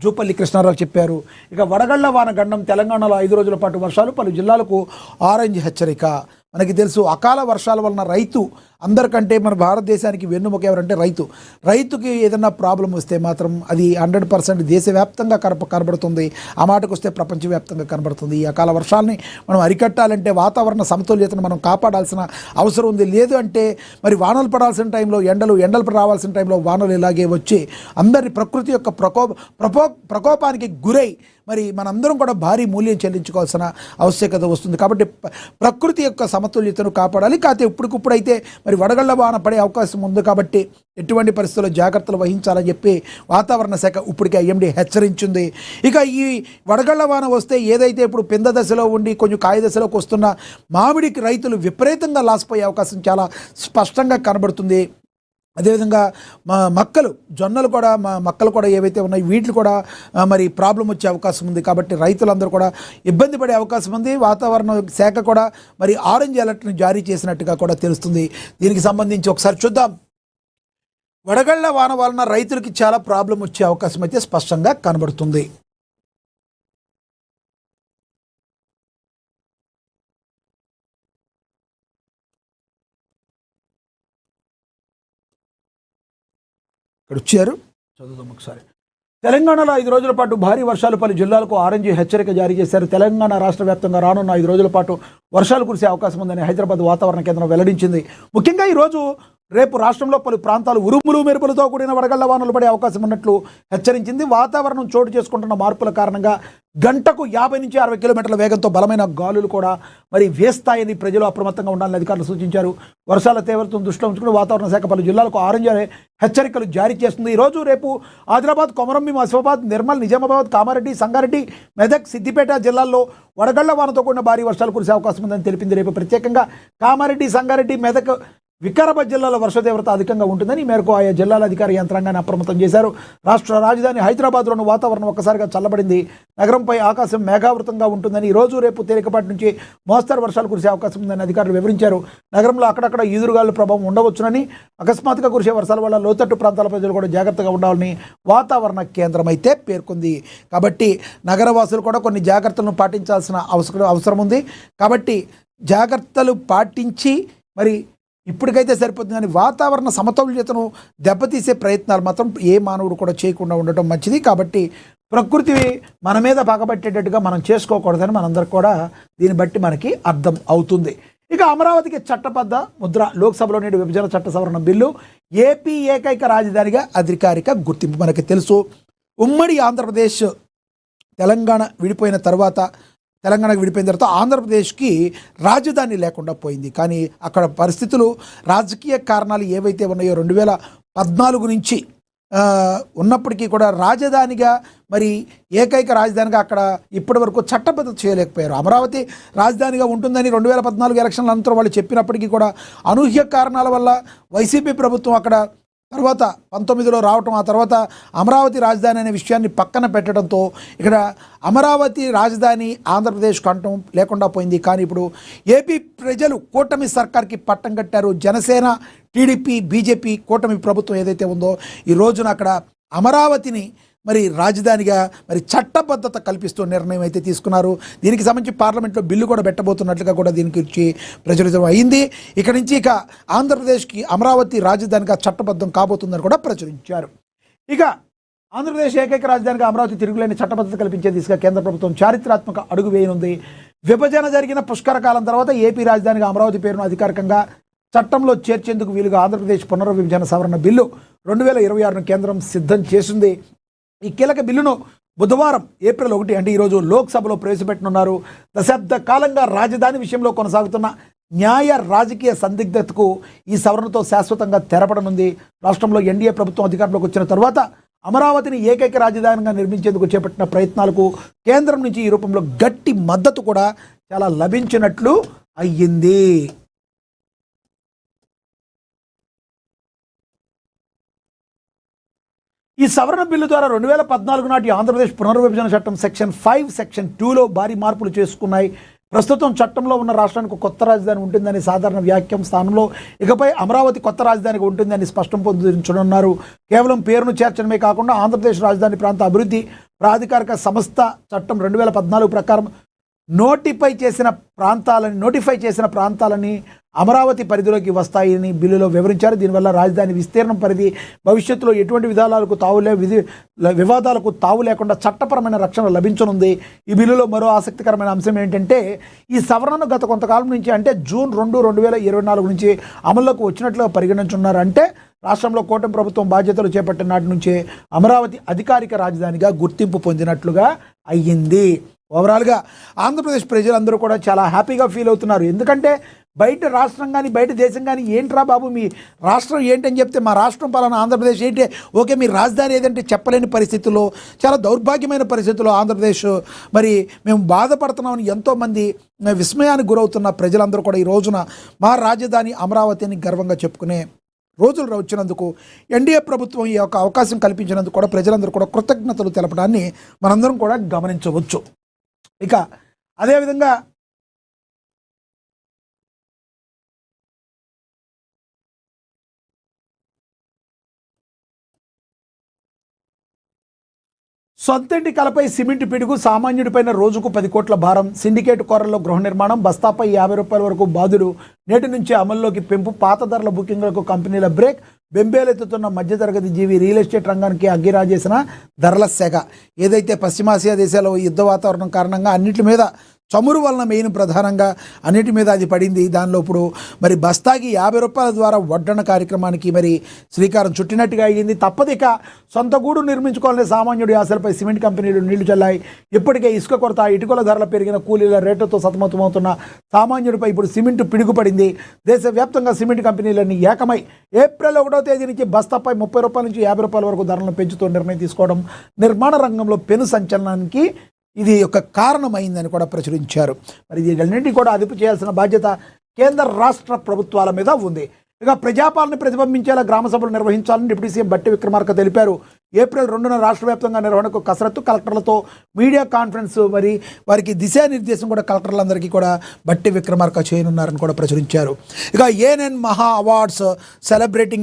జూపల్లి కృష్ణారావు చెప్పారు. ఇక వడగళ్ల వాన గండం తెలంగాణలో 5 రోజుల పాటు వర్షాలు, పలు జిల్లాలకు ఆరెంజ్ హెచ్చరిక. మనకి తెలుసు అకాల వర్షాల వలన రైతు అందరికంటే మన భారతదేశానికి వెన్నుముక ఎవరంటే రైతుకి ఏదైనా ప్రాబ్లం వస్తే మాత్రం అది 100% దేశవ్యాప్తంగా కనబడుతుంది. ఆ మాటకు వస్తే ప్రపంచవ్యాప్తంగా కనబడుతుంది. ఈ అకాల వర్షాలని మనం అరికట్టాలంటే వాతావరణ సమతుల్యతను మనం కాపాడాల్సిన అవసరం ఉంది. లేదు అంటే మరి వానలు పడాల్సిన టైంలో ఎండలు రావాల్సిన టైంలో వానలు ఇలాగే వచ్చి అందరి ప్రకృతి యొక్క ప్రకోపానికి గురై మరి మనందరం కూడా భారీ మూల్యం చెల్లించుకోవాల్సిన ఆవశ్యకత వస్తుంది. కాబట్టి ప్రకృతి యొక్క సమతుల్యతను కాపాడాలి. కాకపోతే ఇప్పటికిప్పుడైతే మరి వడగళ్ల వాన పడే అవకాశం ఉంది. కాబట్టి ఎటువంటి పరిస్థితుల్లో జాగ్రత్తలు వహించాలని చెప్పి వాతావరణ శాఖ ఇప్పటికే ఐఎండీ హెచ్చరించింది. ఇక ఈ వడగళ్ల వాన వస్తే ఏదైతే ఇప్పుడు పింద దశలో ఉండి కొంచెం కాయ దశలోకి వస్తున్న మామిడికి రైతులు విపరీతంగా లాస్ పోయే అవకాశం చాలా స్పష్టంగా కనబడుతుంది. అదేవిధంగా జొన్నలు కూడా మక్కలు కూడా ఏవైతే ఉన్నాయో వీటిని కూడా మరి ప్రాబ్లం వచ్చే అవకాశం ఉంది. కాబట్టి రైతులందరూ కూడా ఇబ్బంది పడే అవకాశం ఉంది. వాతావరణ శాఖ కూడా మరి ఆరెంజ్ అలర్ట్ని జారీ చేసినట్టుగా కూడా తెలుస్తుంది. దీనికి సంబంధించి ఒకసారి చూద్దాం. వడగళ్ల వాన వలన రైతులకి చాలా ప్రాబ్లం వచ్చే అవకాశం అయితే స్పష్టంగా కనబడుతుంది. ఇక్కడ వచ్చారు, చదువుదాం ఒకసారి. తెలంగాణలో 5 రోజుల పాటు భారీ వర్షాలు, పలు జిల్లాలకు ఆరెంజ్ హెచ్చరిక జారీ చేశారు. తెలంగాణ రాష్ట్ర వ్యాప్తంగా రానున్న 5 రోజుల పాటు వర్షాలు కురిసే అవకాశం ఉందని హైదరాబాద్ వాతావరణ కేంద్రం వెల్లడించింది. ముఖ్యంగా ఈరోజు రేపు రాష్ట్రంలో పలు ప్రాంతాలు ఉరుములు మెరుపులతో కూడిన వడగళ్ల వానలు పడే అవకాశం ఉన్నట్లు హెచ్చరించింది. వాతావరణం చోటు చేసుకుంటున్న మార్పుల కారణంగా గంటకు 50 నుంచి 60 కిలోమీటర్ల వేగంతో బలమైన గాలులు కూడా మరి వేస్తాయని ప్రజలు అప్రమత్తంగా ఉండాలని అధికారులు సూచించారు. వర్షాల తీవ్రతను దృష్టిలో ఉంచుకుని వాతావరణ శాఖ పలు జిల్లాలకు ఆరెంజ్ హెచ్చరికలు జారీ చేస్తుంది. ఈరోజు రేపు ఆదిలాబాద్, కొమరంభీం, ఆసిఫాబాద్, నిర్మల్, నిజామాబాద్, కామారెడ్డి, సంగారెడ్డి, మెదక్, సిద్దిపేట జిల్లాల్లో వడగళ్ల వానతో కూడిన భారీ వర్షాలు కురిసే అవకాశం ఉందని తెలిపింది. రేపు ప్రత్యేకంగా కామారెడ్డి, సంగారెడ్డి, మెదక్, వికారాబాద్ జిల్లాలో వర్ష తీవ్రత అధికంగా ఉంటుందని ఈ మేరకు ఆయా జిల్లాల అధికార యంత్రాంగాన్ని అప్రమత్తం చేశారు. రాష్ట్ర రాజధాని హైదరాబాద్లోని వాతావరణం ఒక్కసారిగా చల్లబడింది. నగరంపై ఆకాశం మేఘావృతంగా ఉంటుందని, ఈరోజు రేపు తేలికపాటి నుంచి మోస్తరు వర్షాలు కురిసే అవకాశం ఉందని అధికారులు వివరించారు. నగరంలో అక్కడక్కడ ఈదురుగాలుల ప్రభావం ఉండవచ్చునని, అకస్మాత్తుగా కురిసే వర్షాల వల్ల లోతట్టు ప్రాంతాల ప్రజలు కూడా జాగ్రత్తగా ఉండాలని వాతావరణ కేంద్రం అయితే పేర్కొంది. కాబట్టి నగరవాసులు కూడా కొన్ని జాగ్రత్తలను పాటించాల్సిన అవసరం ఉంది. కాబట్టి జాగ్రత్తలు పాటించి మరి ఇప్పటికైతే సరిపోతుంది. కానీ వాతావరణ సమతుల్యతను దెబ్బతీసే ప్రయత్నాలు మాత్రం ఏ మానవుడు కూడా చేయకుండా ఉండటం మంచిది. కాబట్టి ప్రకృతి మన మీద పగబట్టేటట్టుగా మనం చేసుకోకూడదని మనందరికి కూడా దీన్ని బట్టి మనకి అర్థం అవుతుంది. ఇక అమరావతికి చట్టబద్ధ ముద్ర, లోక్సభలో నేడు విభజన చట్ట సవరణ బిల్లు, ఏపీ ఏకైక రాజధానిగా అధికారిక గుర్తింపు. మనకి తెలుసు ఉమ్మడి ఆంధ్రప్రదేశ్ తెలంగాణకు విడిపోయిన తర్వాత ఆంధ్రప్రదేశ్కి రాజధాని లేకుండా పోయింది. కానీ అక్కడ పరిస్థితులు, రాజకీయ కారణాలు ఏవైతే ఉన్నాయో 2014 నుంచి ఉన్నప్పటికీ కూడా రాజధానిగా మరి ఏకైక రాజధానిగా అక్కడ ఇప్పటి వరకు చట్టబద్ధత చేయలేకపోయారు. అమరావతి రాజధానిగా ఉంటుందని 2014 ఎలక్షన్ల అనంతరం వాళ్ళు చెప్పినప్పటికీ కూడా అనూహ్య కారణాల వల్ల వైసీపీ ప్రభుత్వం అక్కడ తర్వాత 19లో రావటం, ఆ తర్వాత అమరావతి రాజధాని అనే విషయాన్ని పక్కన పెట్టడంతో ఇక్కడ అమరావతి రాజధాని ఆంధ్రప్రదేశ్కు అంటం లేకుండా పోయింది. కానీ ఇప్పుడు ఏపీ ప్రజలు కూటమి సర్కార్కి పట్టం కట్టారు. జనసేన, టీడీపీ, బీజేపీ కూటమి ప్రభుత్వం ఏదైతే ఉందో ఈ రోజున అక్కడ అమరావతిని మరి రాజధానిగా మరి చట్టబద్ధత కల్పిస్తూ నిర్ణయం అయితే తీసుకున్నారు. దీనికి సంబంధించి పార్లమెంట్లో బిల్లు కూడా పెట్టబోతున్నట్లుగా కూడా దీనికి వచ్చి ప్రచురితం అయింది. ఇక నుంచి ఇక ఆంధ్రప్రదేశ్కి అమరావతి రాజధానిగా చట్టబద్ధం కాబోతుందని కూడా ప్రచురించారు. ఇక ఆంధ్రప్రదేశ్ ఏకైక రాజధానిగా అమరావతి తిరుగులేని చట్టబద్ధత కల్పించే దిశగా కేంద్ర ప్రభుత్వం చారిత్రాత్మక అడుగు వేయనుంది. విభజన జరిగిన పుష్కర కాలం తర్వాత ఏపీ రాజధానిగా అమరావతి పేరును అధికారికంగా చట్టంలో చేర్చేందుకు వీలుగా ఆంధ్రప్రదేశ్ పునర్విభజన సవరణ బిల్లు 2026ను కేంద్రం సిద్ధం చేసింది. ఈ కీలక బిల్లును బుధవారం ఏప్రిల్ 1 అంటే ఈరోజు లోక్సభలో ప్రవేశపెట్టనున్నారు. దశాబ్ద కాలంగా రాజధాని విషయంలో కొనసాగుతున్న న్యాయ రాజకీయ సందిగ్ధతకు ఈ సవరణతో శాశ్వతంగా తెరపడనుంది. రాష్ట్రంలో ఎన్డీఏ ప్రభుత్వం అధికారంలోకి వచ్చిన తర్వాత అమరావతిని ఏకైక రాజధానిగా నిర్మించేందుకు చేపట్టిన ప్రయత్నాలకు కేంద్రం నుంచి ఈ రూపంలో గట్టి మద్దతు కూడా చాలా లభించినట్లు అయ్యింది. ఈ సవరణ బిల్లు ద్వారా 2014 నాటి ఆంధ్రప్రదేశ్ పునర్విభజన చట్టం సెక్షన్ 5, సెక్షన్ 2లో భారీ మార్పులు చేసుకున్నాయి. ప్రస్తుతం చట్టంలో ఉన్న రాష్ట్రానికి కొత్త రాజధాని ఉంటుందని సాధారణ వ్యాఖ్యం స్థానంలో ఇకపై అమరావతి కొత్త రాజధానికి ఉంటుందని స్పష్టం పొందుతున్నారు. కేవలం పేరును చేర్చడమే కాకుండా ఆంధ్రప్రదేశ్ రాజధాని ప్రాంత అభివృద్ధి ప్రాధికారిక సంస్థ చట్టం 2014 ప్రకారం నోటిఫై చేసిన ప్రాంతాలని అమరావతి పరిధిలోకి వస్తాయని బిల్లులో వివరించారు. దీనివల్ల రాజధాని విస్తీర్ణం పరిధి భవిష్యత్తులో ఎటువంటి వివాదాలకు తావు లేకుండా చట్టపరమైన రక్షణ లభించనుంది. ఈ బిల్లులో మరో ఆసక్తికరమైన అంశం ఏంటంటే ఈ సవరణను గత కొంతకాలం నుంచి అంటే జూన్ 2, 2024 నుంచి అమల్లోకి వచ్చినట్లుగా పరిగణించున్నారు. అంటే రాష్ట్రంలో కూటమి ప్రభుత్వం బాధ్యతలు చేపట్టిన నాటి నుంచే అమరావతి అధికారిక రాజధానిగా గుర్తింపు పొందినట్లుగా అయ్యింది. ఓవరాల్గా ఆంధ్రప్రదేశ్ ప్రజలందరూ కూడా చాలా హ్యాపీగా ఫీల్ అవుతున్నారు. ఎందుకంటే బయట రాష్ట్రం కానీ బయట దేశం కానీ ఏంట్రా బాబు మీ రాష్ట్రం ఏంటని చెప్తే మా రాష్ట్రం పలానా ఆంధ్రప్రదేశ్ ఏంటి, ఓకే మీ రాజధాని ఏదంటే చెప్పలేని పరిస్థితుల్లో, చాలా దౌర్భాగ్యమైన పరిస్థితుల్లో ఆంధ్రప్రదేశ్ మరి మేము బాధపడుతున్నామని ఎంతోమంది విస్మయానికి గురవుతున్న ప్రజలందరూ కూడా ఈ రోజున మా రాజధాని అమరావతిని గర్వంగా చెప్పుకునే రోజులు వచ్చినందుకు ఎన్డీఏ ప్రభుత్వం ఈ యొక్క అవకాశం కల్పించినందుకు కూడా ప్రజలందరూ కూడా కృతజ్ఞతలు తెలపడాన్ని మనందరం కూడా గమనించవచ్చు. ఇక అదేవిధంగా సొంతింటి కలపై సిమెంట్ పిడుగు, సామాన్యుడిపైన రోజుకు 10 కోట్ల భారం, సిండికేట్ కోరల్లో గృహ నిర్మాణం, బస్తాపై 50 రూపాయల వరకు బాధుడు, నేటి నుంచి అమల్లోకి పెంపు, పాత ధరల బుకింగ్లకు కంపెనీల బ్రేక్, బెంబేలెత్తుతున్న మధ్యతరగతి జీవి రియల్ ఎస్టేట్ రంగానికి అగ్గిరాజేసిన ధరల సెగ. ఏదైతే పశ్చిమాసియా దేశాల్లో యుద్ధ వాతావరణం కారణంగా అన్నిటి మీద చమురు వలన మెయిన్ ప్రధానంగా అన్నిటి మీద అది పడింది. దానిలో ఇప్పుడు మరి బస్తాకి 50 రూపాయల ద్వారా వడ్డన కార్యక్రమానికి మరి శ్రీకారం చుట్టినట్టుగా అయ్యింది. తప్పదిక సొంత గూడు నిర్మించుకోవాలనే సామాన్యుడి ఆశలపై సిమెంట్ కంపెనీలు నీళ్లు చల్లాయి. ఇప్పటికే ఇసుక కొరత, ఇటుకల ధరల పెరిగిన కూలీల రేట్లతో సతమతమవుతున్న సామాన్యుడిపై ఇప్పుడు సిమెంట్ పిడుగుపడింది. దేశవ్యాప్తంగా సిమెంట్ కంపెనీలన్నీ ఏకమై ఏప్రిల్ 1వ తేదీ నుంచి బస్తాపై 30 రూపాయల నుంచి 50 రూపాయల వరకు ధరలను పెంచుతూ నిర్ణయం తీసుకోవడం నిర్మాణ రంగంలో పెను సంచలనానికి ఇది ఒక కారణమైందని కూడా ప్రచురించారు. మరి వీటన్నింటినీ కూడా అదుపు చేయాల్సిన బాధ్యత కేంద్ర రాష్ట్ర ప్రభుత్వాల మీద ఉంది. ఇక ప్రజాపాలన ప్రతిబింబించేలా గ్రామ సభలు నిర్వహించాలని డిప్యూటీ సీఎం బట్టి విక్రమార్క తెలిపారు. ఏప్రిల్ 2న రాష్ట్ర వ్యాప్తంగా నిర్వహణకు కసరత్తు, కలెక్టర్లతో మీడియా కాన్ఫరెన్స్, మరి వారికి దిశానిర్దేశం కూడా కలెక్టర్లందరికీ కూడా బట్టి విక్రమార్క చేయనున్నారని కూడా ప్రచురించారు. ఇక ఏఎన్ఎన్ మహా అవార్డ్స్ సెలబ్రేటింగ్